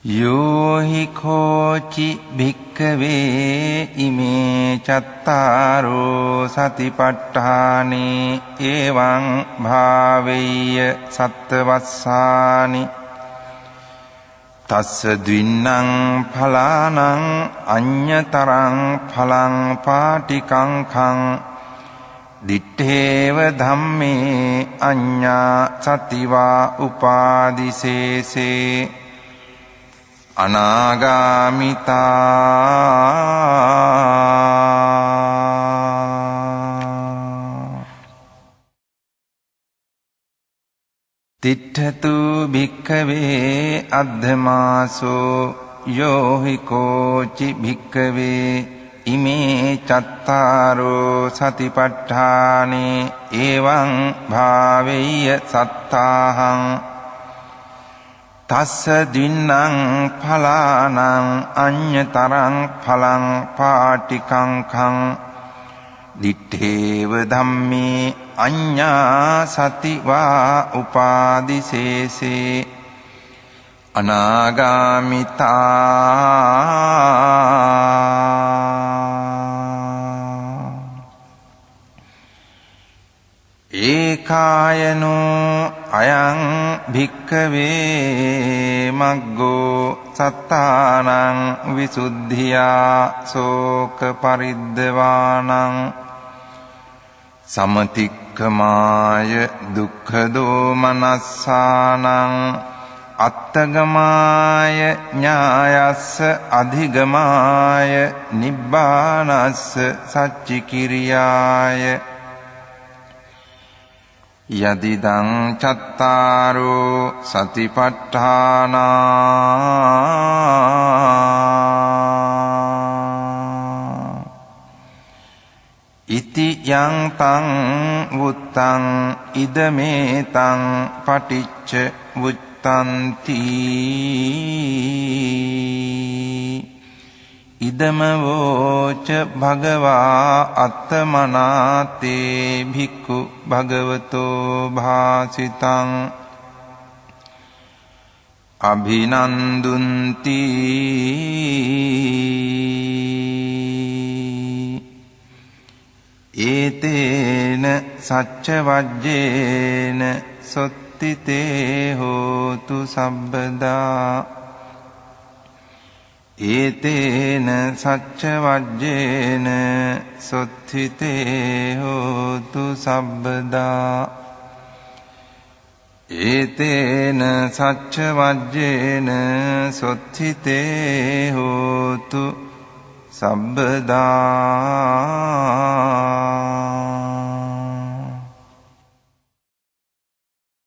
යෝහි කෝචි භික්ඛවේ ඉමේ චත්තාරෝ සතිපට්ඨානේ එවං භාවෙය්‍ය සත්තවස්සානි තස්ස ද්වින්නං ඵලානං අඤ්ඤතරං ඵලං පාටිකංඛං දිත්තේව ධම්මේ අඤ්ඤා සතිවා උපාදිසේසේ අනාගාමිතා තිට්ඨතු භික්ඛවේ අද්ධමාසෝ යෝහි කෝචි භික්ඛවේ ඉමේ චත්තාරෝ සතිපට්ඨානේ එවං භාවෙය්‍ය සත්තාහං තස්ස දින්නං ඵලානං අඤ්ඤතරං ඵලං පාටිකංඛං දිත්තේව ධම්මේ අඤ්ඤා සතිවා උපාදිසේසේ අනාගාමිතා ඒකායනෝ අයං භික්ඛවේ මග්ගෝ සත්තානං විසුද්ධියා සෝක පරිද්දවානං සමතික්ඛමාය දුක්ඛ දෝමනස්සානං අත්තගමාය ඥායස්ස අධිගමාය නිබ්බානස්ස සච්චිකිරියාය යදිදං චත්තාරෝ සතිපට්ඨානා ඉති යං තං වුත්තං ඉදමේතං පටිච්ච වුත්තන්ති ඉදම වෝච භගවා අත්තමනාතේ භික්ඛු භගවතෝ භාසිතං අභිනන්දුන්ති ඒතේන සච්ච වජ්ජේන සොත්තිතේ හෝතු සබ්බදා ඒතේන සච්ච වජ්ජේන සොත්ථිතේ හෝතු සබ්බදා ඒතේන සච්ච වජ්ජේන සොත්ථිතේ හෝතු සබ්බදා